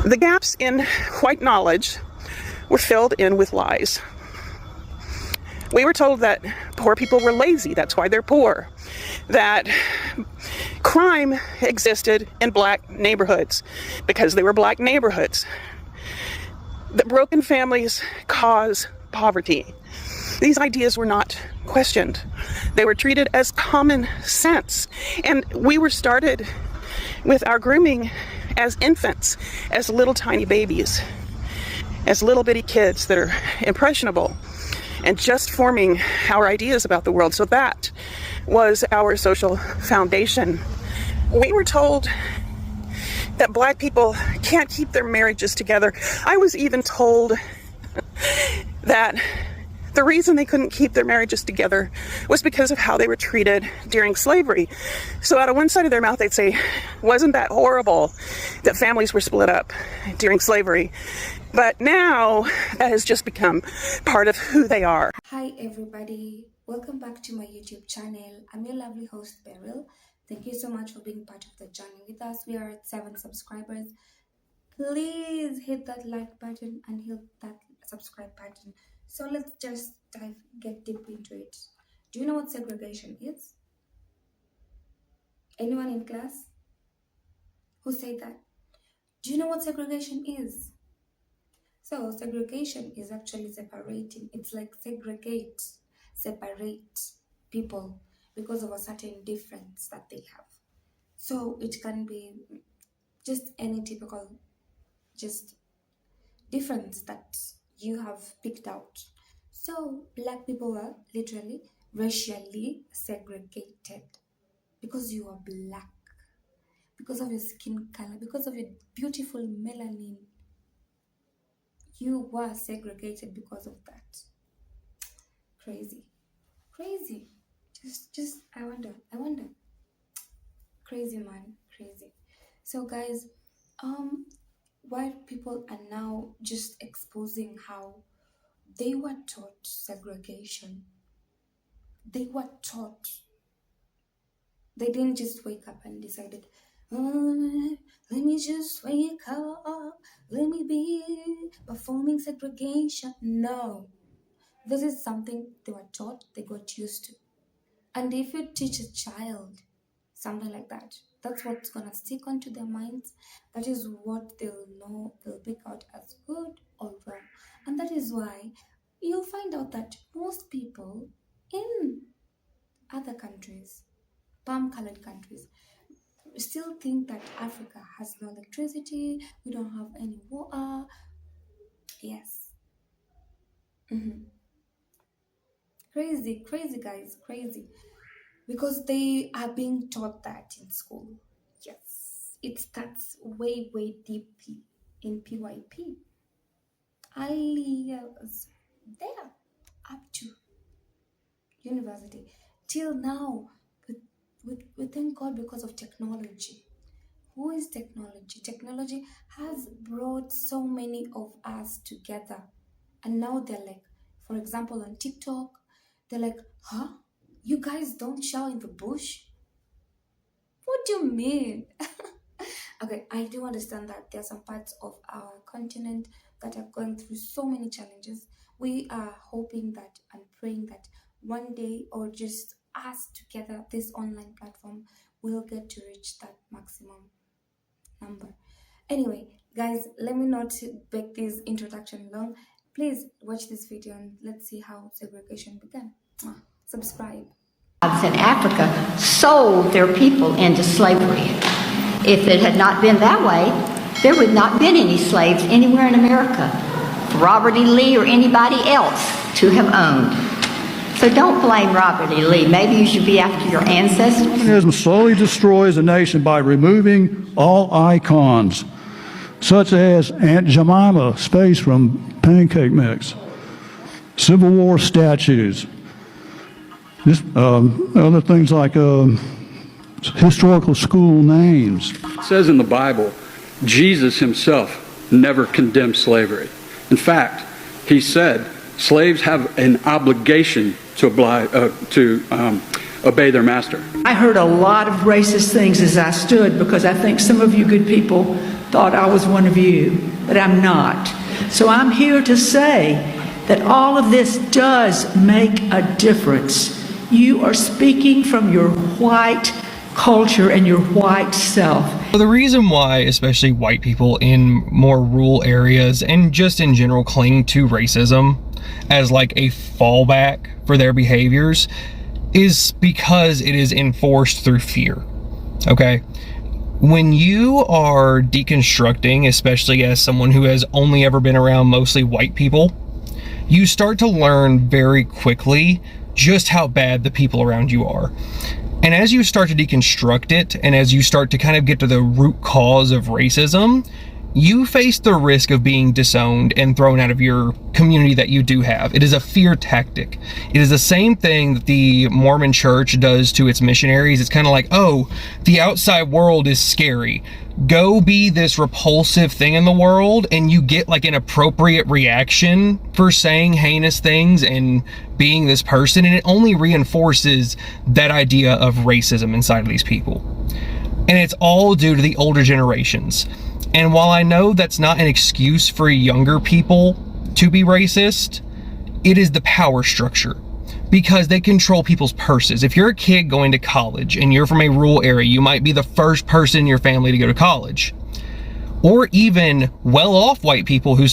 The gaps in white knowledge were filled in with lies. We were told that poor people were lazy, that's why they're poor. That crime existed in black neighborhoods because they were black neighborhoods. That broken families cause poverty. These ideas were not questioned. They were treated as common sense. And we were started with our grooming as infants, as little tiny babies, as little bitty kids that are impressionable and just forming our ideas about the world. So that was our social foundation. We were told that black people can't keep their marriages together. I was even told that the reason they couldn't keep their marriages together was because of how they were treated during slavery. So out of one side of their mouth, they'd say, wasn't that horrible that families were split up during slavery? But now that has just become part of who they are. Hi everybody, welcome back to my YouTube channel. I'm your lovely host Beryl. Thank you so much for being part of the journey with us. We are at 7 subscribers. Please hit that like button and hit that subscribe button. So let's just get deep into it. Do you know what segregation is? Anyone in class? Who said that? Do you know what segregation is? So segregation is actually separating. It's like separate people because of a certain difference that they have. So it can be just any typical just difference that you have picked out. So black people are literally racially segregated because you are black, because of your skin color, because of your beautiful melanin. You were segregated because of that. Crazy. Just I wonder. Crazy, man, crazy. So guys, white people are now just exposing how they were taught segregation. They were taught. They didn't just wake up and decided, oh, let me just wake up, let me be performing segregation. No, this is something they were taught, they got used to. And if you teach a child something like that, that's what's gonna stick onto their minds. That is what they'll know, they'll pick out as good or wrong. And that is why you'll find out that most people in other countries, palm-colored countries, still think that Africa has no electricity, we don't have any water. Yes. Crazy guys, crazy. Because they are being taught that in school. Yes. It starts way deeply in PYP. Early years there up to university. Till now, we thank God because of technology. Who is technology? Technology has brought so many of us together. And now they're like, for example, on TikTok, they're like, huh? You guys don't shower in the bush? What do you mean? Okay, I do understand that there are some parts of our continent that are going through so many challenges. We are hoping that and praying that one day, or just us together, this online platform will get to reach that maximum number. Anyway, guys, let me not make this introduction long. Please watch this video and let's see how segregation began. Subscribe. In Africa sold their people into slavery. If it had not been that way, there would not have been any slaves anywhere in America for Robert E. Lee or anybody else to have owned. So don't blame Robert E. Lee. Maybe you should be after your ancestors. Communism slowly destroys a nation by removing all icons, such as Aunt Jemima space from Pancake Mix, Civil War statues, other things like historical school names. It says in the Bible, Jesus himself never condemned slavery. In fact, he said slaves have an obligation to obey their master. I heard a lot of racist things as I stood, because I think some of you good people thought I was one of you, but I'm not. So I'm here to say that all of this does make a difference. You are speaking from your white culture and your white self. The reason why, especially white people in more rural areas and just in general cling to racism as like a fallback for their behaviors, is because it is enforced through fear. Okay? When you are deconstructing, especially as someone who has only ever been around mostly white people, you start to learn very quickly just how bad the people around you are. And as you start to deconstruct it, and as you start to kind of get to the root cause of racism, you face the risk of being disowned and thrown out of your community that you do have. It is a fear tactic. It is the same thing that the Mormon church does to its missionaries. It's kind of like, oh, the outside world is scary. Go be this repulsive thing in the world, and you get like an appropriate reaction for saying heinous things and being this person, and it only reinforces that idea of racism inside of these people. And it's all due to the older generations. And while I know that's not an excuse for younger people to be racist, it is the power structure, because they control people's purses. If you're a kid going to college and you're from a rural area, you might be the first person in your family to go to college. Or even well-off white people who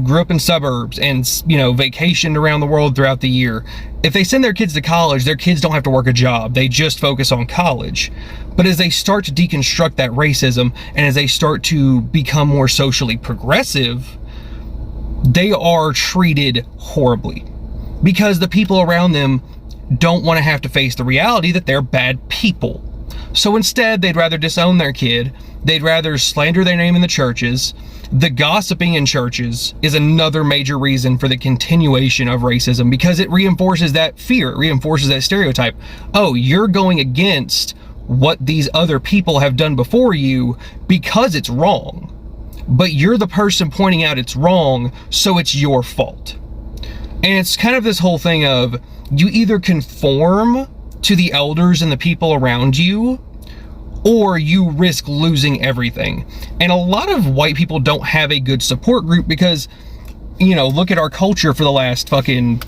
grew up in suburbs and, you know, vacationed around the world throughout the year. If they send their kids to college, their kids don't have to work a job. They just focus on college. But as they start to deconstruct that racism, and as they start to become more socially progressive, they are treated horribly, because the people around them don't want to have to face the reality that they're bad people. So instead, they'd rather disown their kid. They'd rather slander their name in the churches. The gossiping in churches is another major reason for the continuation of racism, because it reinforces that fear, it reinforces that stereotype. Oh, you're going against what these other people have done before you because it's wrong. But you're the person pointing out it's wrong, so it's your fault. And it's kind of this whole thing of, you either conform to the elders and the people around you, or you risk losing everything. And a lot of white people don't have a good support group because, you know, look at our culture for the last fucking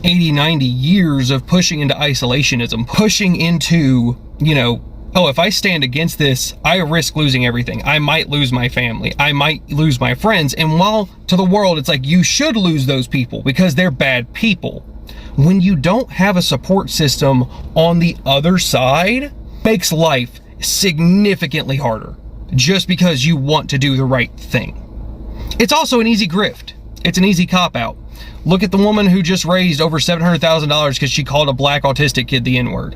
80, 90 years of pushing into isolationism, pushing into, you know, oh, if I stand against this, I risk losing everything. I might lose my family. I might lose my friends. And while to the world, it's like, you should lose those people because they're bad people. When you don't have a support system on the other side, makes life significantly harder just because you want to do the right thing. It's also an easy grift. It's an easy cop-out. Look at the woman who just raised over $700,000 because she called a black autistic kid the N-word.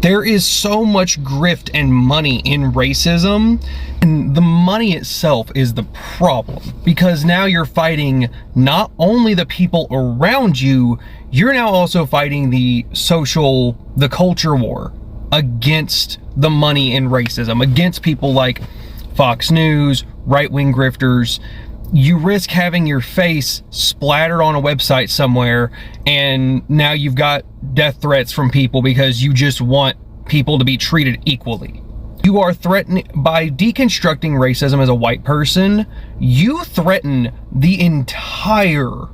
There is so much grift and money in racism, and the money itself is the problem, because now you're fighting not only the people around you, you're now also fighting the culture war against the money in racism, against people like Fox News, right-wing grifters. You risk having your face splattered on a website somewhere, and now you've got death threats from people because you just want people to be treated equally. You are threatening, by deconstructing racism as a white person, you threaten the entire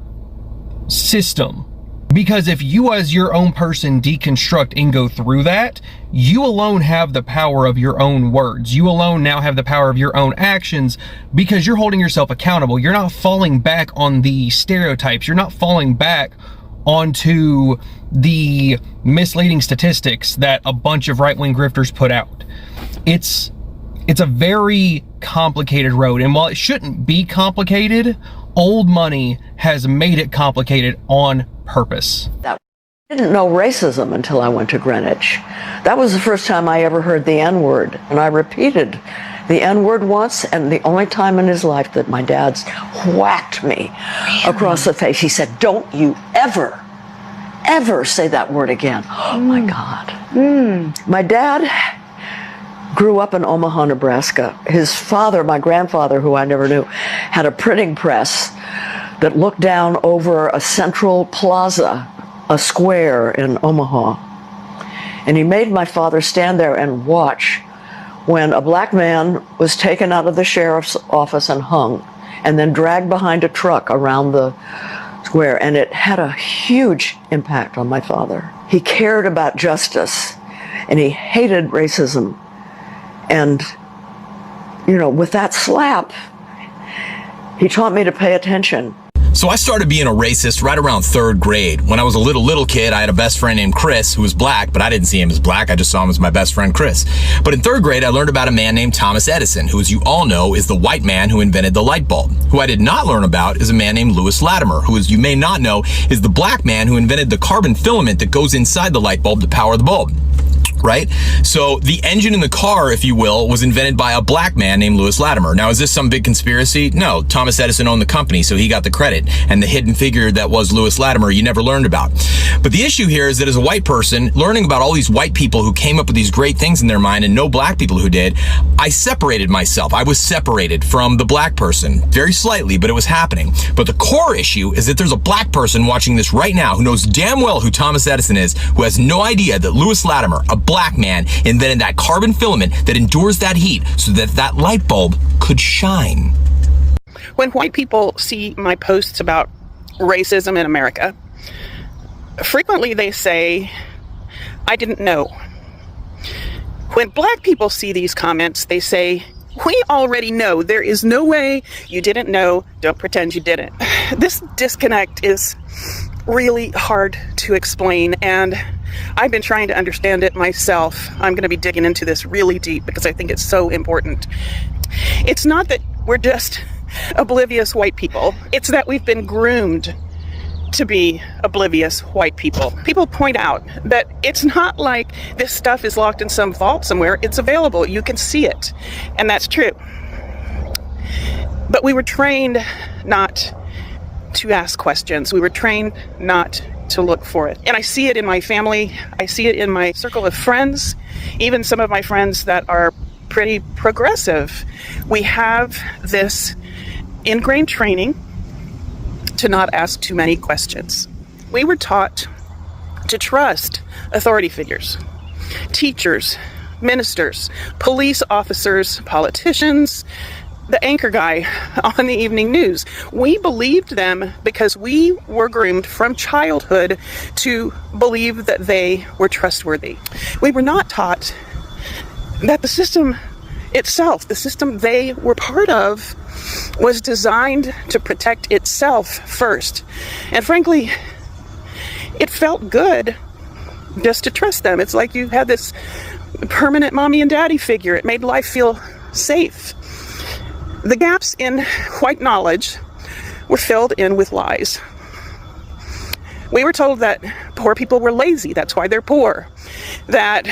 system. Because if you as your own person deconstruct and go through that, you alone have the power of your own words. You alone now have the power of your own actions, because you're holding yourself accountable. You're not falling back on the stereotypes. You're not falling back onto the misleading statistics that a bunch of right-wing grifters put out. It's a very complicated road. And while it shouldn't be complicated, old money has made it complicated on purpose. I didn't know racism until I went to Greenwich. That was the first time I ever heard the N-word, and I repeated the N-word once, and the only time in his life that my dad's whacked me across the face. He said, "Don't you ever, ever say that word again." Oh my God. My dad grew up in Omaha, Nebraska. His father, my grandfather, who I never knew, had a printing press that looked down over a central plaza, a square in Omaha. And he made my father stand there and watch when a black man was taken out of the sheriff's office and hung, and then dragged behind a truck around the square, and it had a huge impact on my father. He cared about justice, and he hated racism. And, you know, with that slap, he taught me to pay attention. So I started being a racist right around 3rd grade. When I was a little kid, I had a best friend named Chris who was black, but I didn't see him as black. I just saw him as my best friend, Chris. But in 3rd grade, I learned about a man named Thomas Edison, who, as you all know, is the white man who invented the light bulb. Who I did not learn about is a man named Lewis Latimer, who, as you may not know, is the black man who invented the carbon filament that goes inside the light bulb to power the bulb. Right? So the engine in the car, if you will, was invented by a black man named Lewis Latimer. Now, is this some big conspiracy? No, Thomas Edison owned the company, so he got the credit. And the hidden figure that was Lewis Latimer, you never learned about. But the issue here is that as a white person, learning about all these white people who came up with these great things in their mind and no black people who did, I separated myself. I was separated from the black person, very slightly, but it was happening. But the core issue is that there's a black person watching this right now who knows damn well who Thomas Edison is, who has no idea that Lewis Latimer, a black man, invented that carbon filament that endures that heat so that that light bulb could shine. When white people see my posts about racism in America, frequently they say, I didn't know. When black people see these comments, they say, we already know. There is no way you didn't know. Don't pretend you didn't. This disconnect is really hard to explain, and I've been trying to understand it myself. I'm going to be digging into this really deep because I think it's so important. It's not that we're just oblivious white people. It's that we've been groomed to be oblivious white people. People point out that it's not like this stuff is locked in some vault somewhere. It's available. You can see it. And that's true. But we were trained not to ask questions. We were trained not to look for it. And I see it in my family. I see it in my circle of friends, even some of my friends that are pretty progressive. We have this ingrained training to not ask too many questions. We were taught to trust authority figures, teachers, ministers, police officers, politicians, the anchor guy on the evening news. We believed them because we were groomed from childhood to believe that they were trustworthy. We were not taught that the system itself, the system they were part of, was designed to protect itself first. And frankly, it felt good just to trust them. It's like you had this permanent mommy and daddy figure. It made life feel safe. The gaps in white knowledge were filled in with lies. We were told that poor people were lazy, that's why they're poor. That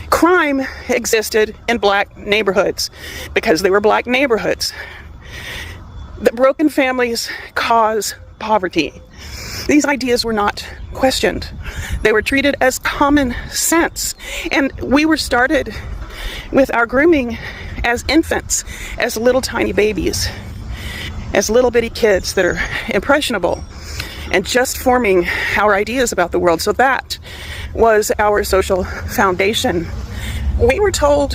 crime existed in black neighborhoods because they were black neighborhoods. That broken families cause poverty. These ideas were not questioned. They were treated as common sense. And we were started with our grooming as infants, as little tiny babies, as little bitty kids that are impressionable and just forming our ideas about the world. So that was our social foundation. We were told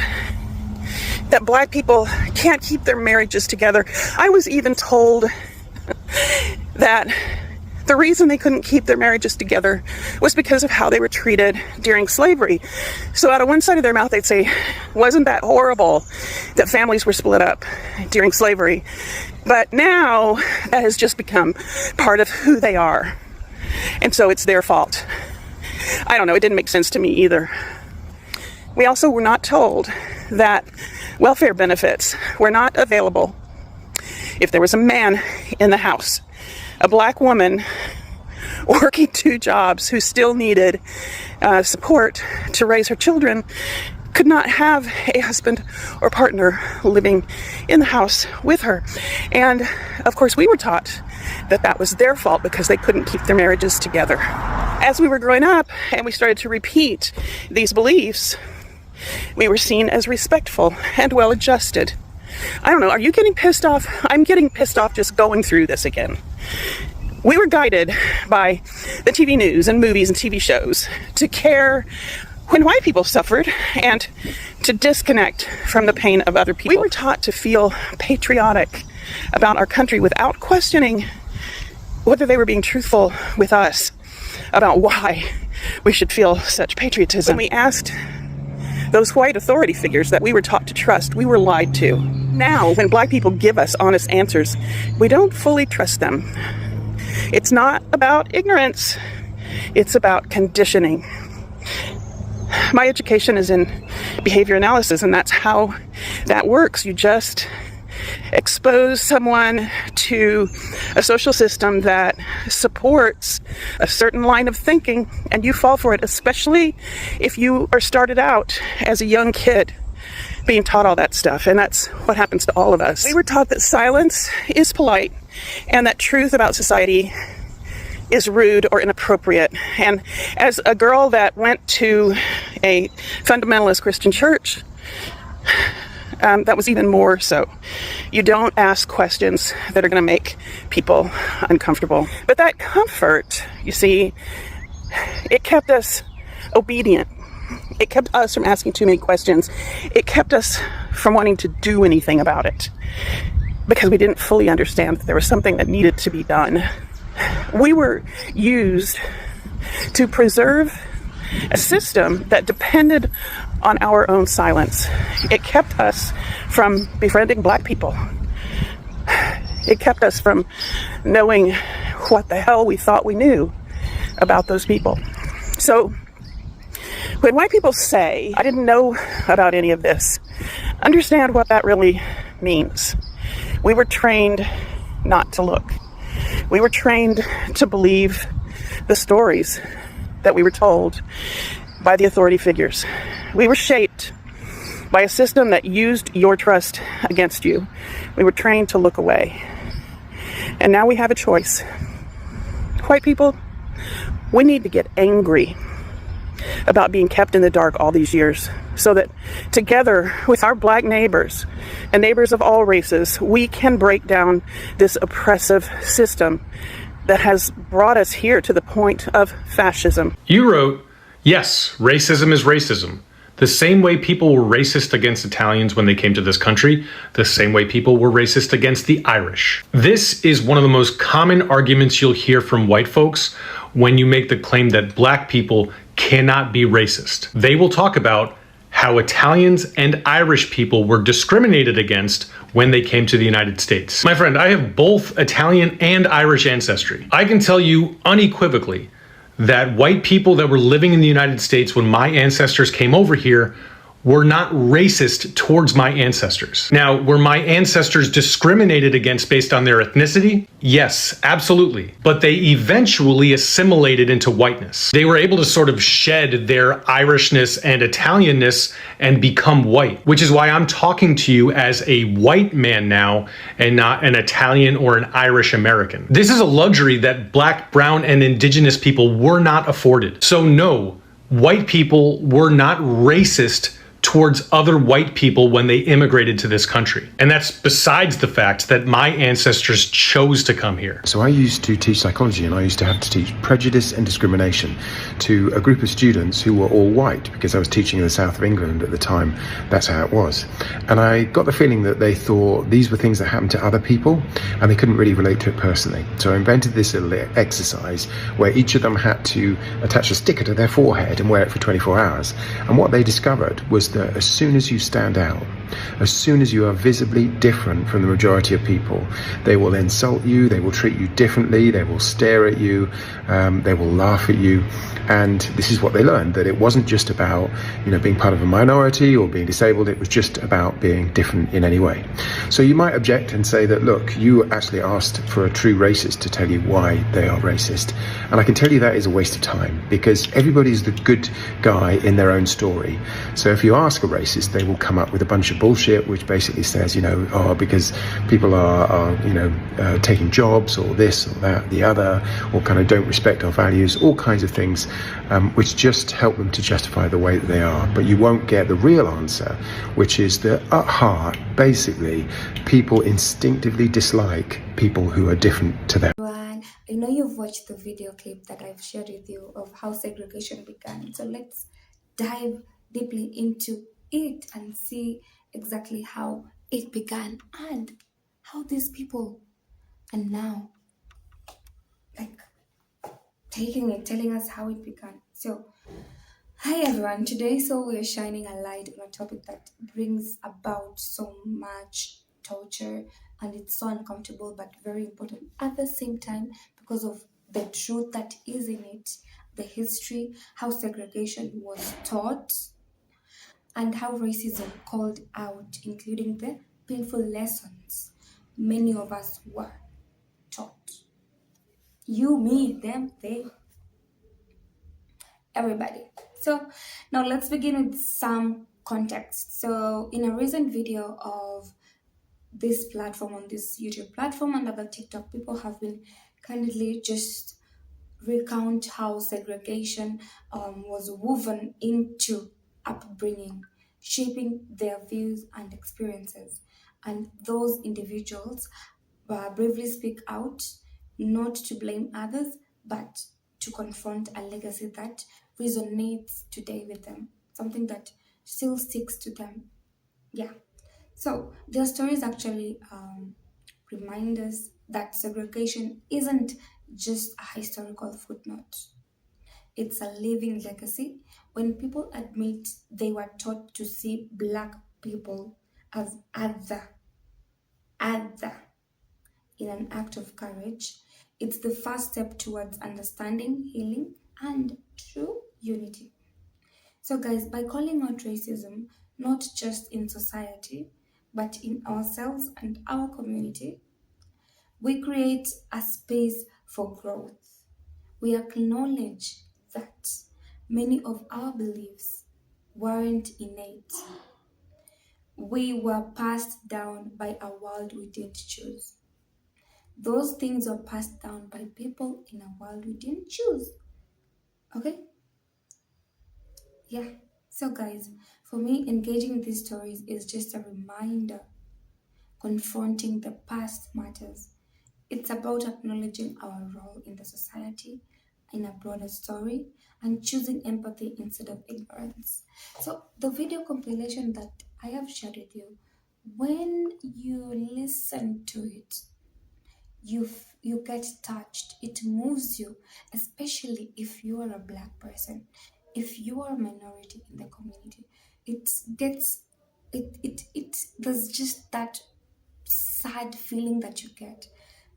that black people can't keep their marriages together. I was even told that the reason they couldn't keep their marriages together was because of how they were treated during slavery. So out of one side of their mouth, they'd say, wasn't that horrible that families were split up during slavery? But now that has just become part of who they are. And so it's their fault. I don't know, it didn't make sense to me either. We also were not told that welfare benefits were not available if there was a man in the house, a black woman working 2 jobs who still needed support to raise her children, could not have a husband or partner living in the house with her. And of course we were taught that that was their fault because they couldn't keep their marriages together. As we were growing up and we started to repeat these beliefs, we were seen as respectful and well-adjusted. I don't know, are you getting pissed off? I'm getting pissed off just going through this again. We were guided by the TV news and movies and TV shows to care when white people suffered and to disconnect from the pain of other people. We were taught to feel patriotic about our country without questioning whether they were being truthful with us about why we should feel such patriotism. When we asked those white authority figures that we were taught to trust, we were lied to. Now, when black people give us honest answers, we don't fully trust them. It's not about ignorance, it's about conditioning. My education is in behavior analysis, and that's how that works. You just expose someone to a social system that supports a certain line of thinking, and you fall for it, especially if you are started out as a young kid being taught all that stuff. And that's what happens to all of us. We were taught that silence is polite and that truth about society is rude or inappropriate. And as a girl that went to a fundamentalist Christian church, that was even more so. You don't ask questions that are going to make people uncomfortable. But that comfort, you see, it kept us obedient. It kept us from asking too many questions. It kept us from wanting to do anything about it because we didn't fully understand that there was something that needed to be done. We were used to preserve a system that depended on our own silence. It kept us from befriending black people. It kept us from knowing what the hell we thought we knew about those people. So when white people say, I didn't know about any of this, understand what that really means. We were trained not to look. We were trained to believe the stories that we were told by the authority figures. We were shaped by a system that used your trust against you. We were trained to look away. And now we have a choice. White people, we need to get angry about being kept in the dark all these years so that together with our black neighbors and neighbors of all races, we can break down this oppressive system that has brought us here to the point of fascism. You wrote, yes, racism is racism. The same way people were racist against Italians when they came to this country, the same way people were racist against the Irish. This is one of the most common arguments you'll hear from white folks when you make the claim that black people cannot be racist. They will talk about how Italians and Irish people were discriminated against when they came to the United States. My friend, I have both Italian and Irish ancestry. I can tell you unequivocally that white people that were living in the United States when my ancestors came over here were not racist towards my ancestors. Now, were my ancestors discriminated against based on their ethnicity? Yes, absolutely. But they eventually assimilated into whiteness. They were able to sort of shed their Irishness and Italianness and become white, which is why I'm talking to you as a white man now and not an Italian or an Irish American. This is a luxury that black, brown, and indigenous people were not afforded. So no, white people were not racist towards other white people when they immigrated to this country. And that's besides the fact that my ancestors chose to come here. So I used to teach psychology, and I used to have to teach prejudice and discrimination to a group of students who were all white, because I was teaching in the south of England at the time. That's how it was. And I got the feeling that they thought these were things that happened to other people, and they couldn't really relate to it personally. So I invented this little exercise where each of them had to attach a sticker to their forehead and wear it for 24 hours. And what they discovered was that as soon as you stand out, as soon as you are visibly different from the majority of people, they will insult you, they will treat you differently, they will stare at you, they will laugh at you. And this is what they learned, that it wasn't just about, being part of a minority or being disabled, it was just about being different in any way. So you might object and say that, look, you actually asked for a true racist to tell you why they are racist. And I can tell you that is a waste of time, because everybody's the good guy in their own story. So if you ask a racist, they will come up with a bunch of bullshit, which basically says, because people are taking jobs or this or that, the other, or kind of don't respect our values, all kinds of things, which just help them to justify the way that they are. But you won't get the real answer, which is that at heart, basically, people instinctively dislike people who are different to them. I know you've watched the video clip that I've shared with you of how segregation began. So let's dive deeply into it and see exactly how it began and how these people are now like taking it, telling us how it began. So, hi everyone. Today, we're shining a light on a topic that brings about so much torture, and it's so uncomfortable but very important at the same time because of the truth that is in it, the history, how segregation was taught, and how racism called out, including the painful lessons many of us were taught. You, me, them, they, everybody. So now let's begin with some context. So in a recent video of this platform, on this YouTube platform and other TikTok, people have been kindly just recount how segregation was woven into upbringing, shaping their views and experiences. And those individuals bravely speak out, not to blame others, but to confront a legacy that resonates today with them, something that still sticks to them. Yeah. So their stories actually remind us that segregation isn't just a historical footnote. It's a living legacy. When people admit they were taught to see Black people as other in an act of courage, it's the first step towards understanding, healing, and true unity. So, guys, by calling out racism, not just in society, but in ourselves and our community, we create a space for growth. We acknowledge that many of our beliefs weren't innate. We were passed down by a world we didn't choose. Those things are passed down by people in a world we didn't choose. Okay? Yeah. So, guys, for me, engaging these stories is just a reminder. Confronting the past matters. It's about acknowledging our role in the society, in a broader story, and choosing empathy instead of ignorance. So, the video compilation that I have shared with you, when you listen to it, you get touched. It moves you, especially if you are a Black person, if you are a minority in the community. It gets it there's just that sad feeling that you get,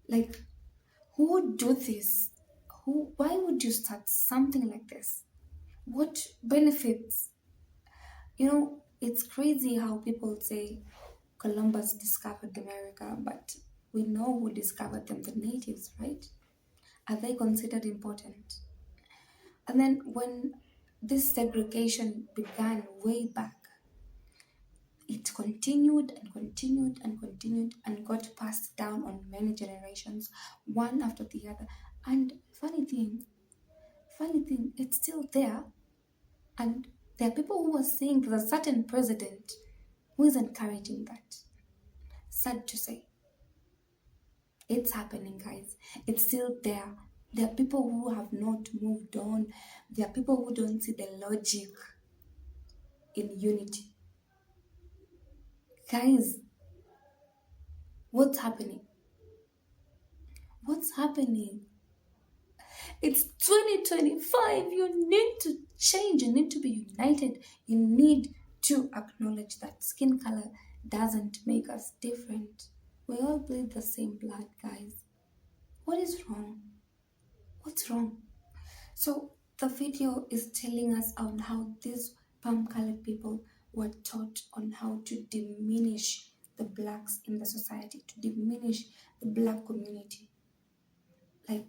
like, who would do this? Why would you start something like this? What benefits? It's crazy how people say Columbus discovered America, but we know who discovered them, the natives, right? Are they considered important? And then when this segregation began way back, it continued and continued and continued and got passed down on many generations, one after the other. And funny thing, it's still there. And there are people who are saying there's a certain president who is encouraging that. Sad to say. It's happening, guys. It's still there. There are people who have not moved on. There are people who don't see the logic in unity. Guys, what's happening? What's happening? It's 2025. You need to change. You need to be united. You need to acknowledge that skin color doesn't make us different. We all bleed the same blood, guys. What is wrong? What's wrong? So the video is telling us on how these palm-colored people were taught on how to diminish the Blacks in the society, to diminish the Black community. Like,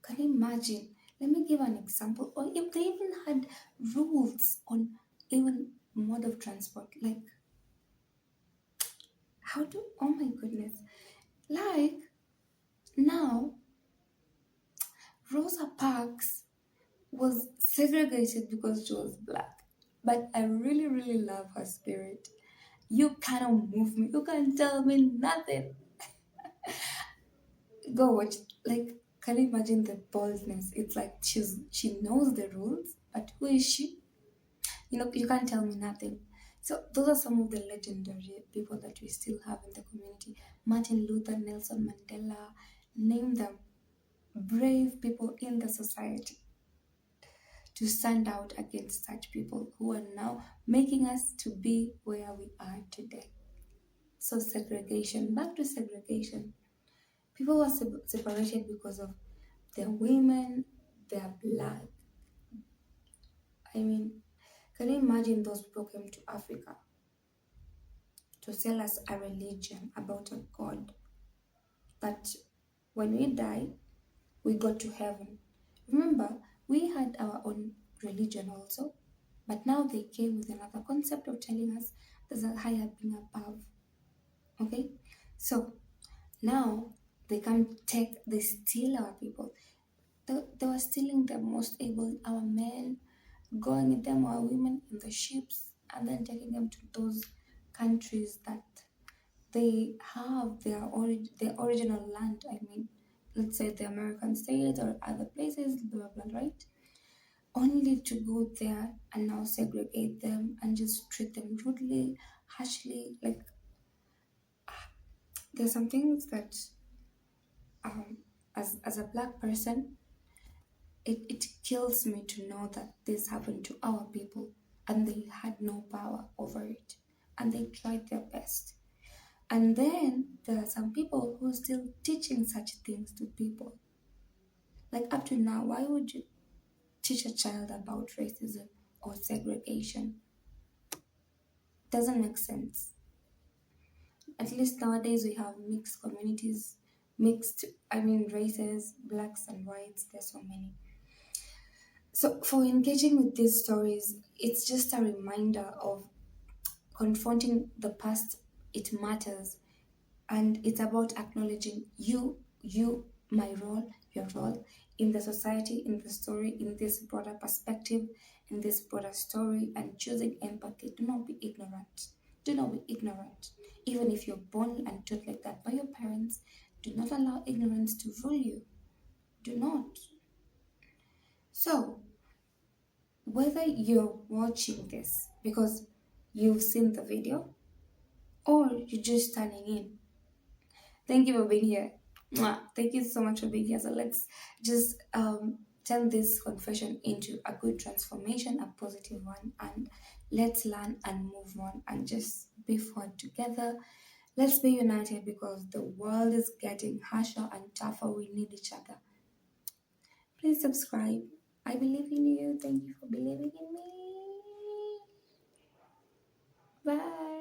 can you imagine? Let me give an example. Or if they even had rules on even mode of transport, like, oh my goodness. Like, now, Rosa Parks was segregated because she was Black. But I really, really love her spirit. You cannot move me. You can't tell me nothing. Go watch. Like, can you imagine the boldness? It's like she knows the rules, but who is she? You can't tell me nothing. So those are some of the legendary people that we still have in the community. Martin Luther, Nelson Mandela, name them. Brave people in the society to stand out against such people who are now making us to be where we are today. So segregation, back to segregation. People were separated because of their women, their blood. I mean, can you imagine those people came to Africa to sell us a religion about a God that when we die, we go to heaven. Remember, we had our own religion also, but now they came with another concept of telling us there's a higher being above. Okay? So now they come they steal our people. They were stealing the most able, our men, going with them, our women in the ships, and then taking them to those countries that they have their original land. I mean, let's say the American states or other places, blah blah, right? Only to go there and now segregate them and just treat them rudely, harshly. Like, there's some things that, as a black person, it kills me to know that this happened to our people and they had no power over it, and they tried their best. And then there are some people who are still teaching such things to people. Like, up to now, why would you teach a child about racism or segregation? Doesn't make sense. At least nowadays we have mixed communities, races, blacks and whites. There's so many. So for engaging with these stories, it's just a reminder of confronting the past. It matters, and it's about acknowledging my role, your role in the society, in the story, in this broader perspective, in this broader story, and choosing empathy. Do not be ignorant. Do not be ignorant. Even if you're born and taught like that by your parents, do not allow ignorance to rule you. Do not. So, whether you're watching this because you've seen the video or you're just turning in, thank you for being here. Mwah. Thank you so much for being here. So let's just turn this confession into a good transformation, a positive one, and let's learn and move on and just be forward together. Let's be united because the world is getting harsher and tougher. We need each other. Please subscribe. I believe in you. Thank you for believing in me. Bye.